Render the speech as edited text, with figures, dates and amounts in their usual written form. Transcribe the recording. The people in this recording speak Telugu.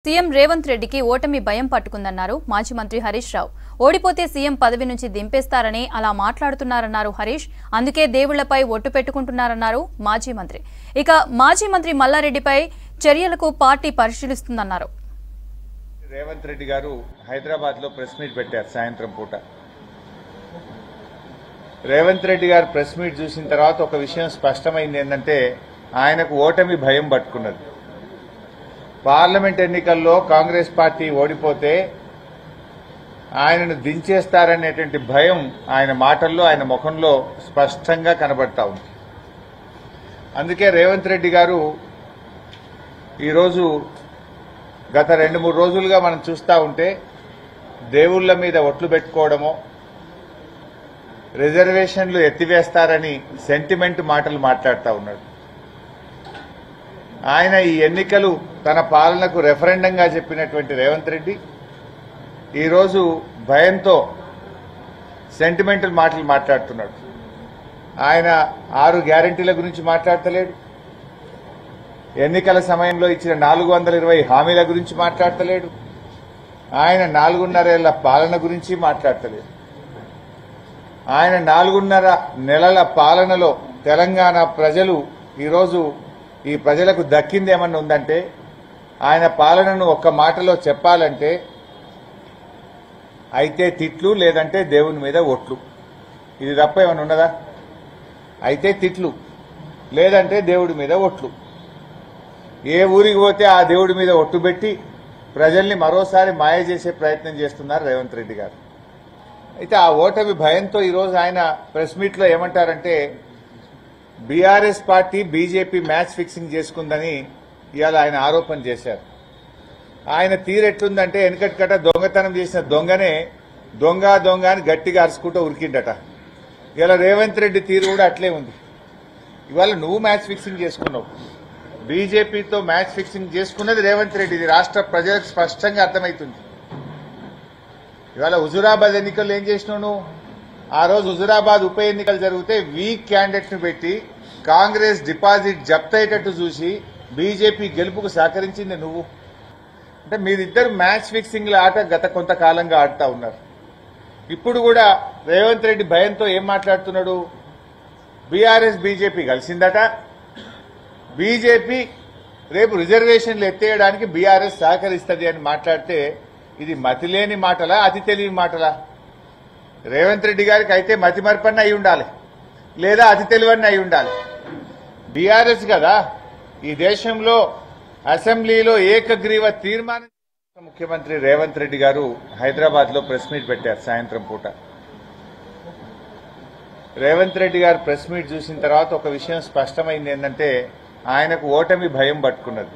సీఎం రేవంత్ రెడ్డికి ఓటమి భయం పట్టుకుందన్నారు మాజీ మంత్రి హరీష్ రావు. ఓడిపోతే సీఎం పదవి నుంచి దింపేస్తారని అలా మాట్లాడుతున్నారన్నారు హరీష్. అందుకే దేవుళ్లపై ఒట్టు పెట్టుకుంటున్నారన్నారు మాజీ మంత్రి. ఇక మాజీ మంత్రి మల్లారెడ్డిపై చర్యలకు పార్టీ పరిశీలిస్తుందన్నారు. రేవంత్ రెడ్డి గారు హైదరాబాద్ లో ప్రెస్ మీట్ పెట్టారు సాయంత్రం పూట. రేవంత్ రెడ్డి గారు ప్రెస్ మీట్ చూసిన తర్వాత ఒక విషయం స్పష్టమైంది, ఏంటంటే ఆయనకు ఓటమి భయం పట్టుకున్నది. పార్లమెంట్ ఎన్నికల్లో కాంగ్రెస్ పార్టీ ఓడిపోతే ఆయనను దించేస్తారనేటువంటి భయం ఆయన మాటల్లో, ఆయన ముఖంలో స్పష్టంగా కనబడతా ఉంది. అందుకే రేవంత్ రెడ్డి గారు ఈరోజు గత 2-3 రోజులుగా మనం చూస్తూ ఉంటే దేవుళ్ల మీద ఒట్లు పెట్టుకోవడమో, రిజర్వేషన్లు ఎత్తివేస్తారని సెంటిమెంట్ మాటలు మాట్లాడుతూ ఉన్నాడు. ఆయన ఈ ఎన్నికలు తన పాలనకు రెఫరెండంగా చెప్పినటువంటి రేవంత్ రెడ్డి ఈరోజు భయంతో సెంటిమెంటల్ మాటలు మాట్లాడుతున్నాడు. ఆయన 6 గ్యారంటీల గురించి మాట్లాడతలేడు, ఎన్నికల సమయంలో ఇచ్చిన 420 హామీల గురించి మాట్లాడతలేడు, ఆయన 4.5 ఏళ్ల పాలన గురించి మాట్లాడతలేడు. ఆయన 4.5 నెలల పాలనలో తెలంగాణ ప్రజలు ఈరోజు ఈ ప్రజలకు దక్కింది ఏమన్నా ఉందంటే, ఆయన పాలనను ఒక్క మాటలో చెప్పాలంటే అయితే తిట్లు, లేదంటే దేవుని మీద ఒట్లు. ఇది తప్ప ఏమన్నా ఉన్నదా? అయితే తిట్లు, లేదంటే దేవుడి మీద ఒట్లు. ఏ ఊరికి పోతే ఆ దేవుడి మీద ఒట్టు పెట్టి ప్రజల్ని మరోసారి మాయ చేసే ప్రయత్నం చేస్తున్నారు రేవంత్ రెడ్డి గారు. అయితే ఆ ఓటమి భయంతో ఈరోజు ఆయన ప్రెస్ మీట్లో ఏమంటారంటే, BRS party BJP match fixing చేసుకుందని ఇవాళ ఆయన ఆరోపణ చేశారు. ఆయన తీరెట్లుందంటే, వెనకటికట దొంగతనం చేసిన దొంగనే దొంగ దొంగ అని గట్టిగా అరుచుకుంటూ ఉరికిండట. ఇవాళ రేవంత్ రెడ్డి తీరు కూడా అట్లే ఉంది. ఇవాళ నువ్వు మ్యాచ్ ఫిక్సింగ్ చేసుకున్నావు, బీజేపీతో మ్యాచ్ ఫిక్సింగ్ చేసుకున్నది రేవంత్ రెడ్డి. ఇది రాష్ట్ర ప్రజలకు స్పష్టంగా అర్థమవుతుంది. ఇవాళ హుజురాబాద్ ఎన్నికల్లో ఏం చేసినావు నువ్వు? ఆ రోజు హుజురాబాద్ ఉప ఎన్నికలు జరిగితే వీక్ క్యాండిడేట్ ను పెట్టి కాంగ్రెస్ డిపాజిట్ జప్తయ్యేటట్టు చూసి బీజేపీ గెలుపుకు సహకరించింది నువ్వు. అంటే మీరిద్దరు మ్యాచ్ ఫిక్సింగ్ ఆట గత కొంతకాలంగా ఆడుతూ ఉన్నారు. ఇప్పుడు కూడా రేవంత్ రెడ్డి భయంతో ఏం మాట్లాడుతున్నాడు? బీఆర్ఎస్ బీజేపీ కలిసిందట, బీజేపీ రేపు రిజర్వేషన్లు ఎత్తేయడానికి బీఆర్ఎస్ సహకరిస్తుంది అని మాట్లాడితే ఇది మతిలేని మాటలా, అతి తెలియని మాటలా? రేవంత్ రెడ్డి గారికి అయితే మతి మరపన్న అయి ఉండాలి, లేదా అతి తెలివన్న అయి ఉండాలి. బీఆర్ఎస్ కదా ఈ దేశంలో అసెంబ్లీలో ఏకగ్రీవ తీర్మానం. ముఖ్యమంత్రి రేవంత్ రెడ్డి గారు హైదరాబాద్ లో ప్రెస్ మీట్ పెట్టారు సాయంత్రం పూట. రేవంత్ రెడ్డి గారు ప్రెస్ మీట్ చూసిన తర్వాత ఒక విషయం స్పష్టమైంది, ఏంటంటే ఆయనకు ఓటమి భయం పట్టుకున్నది.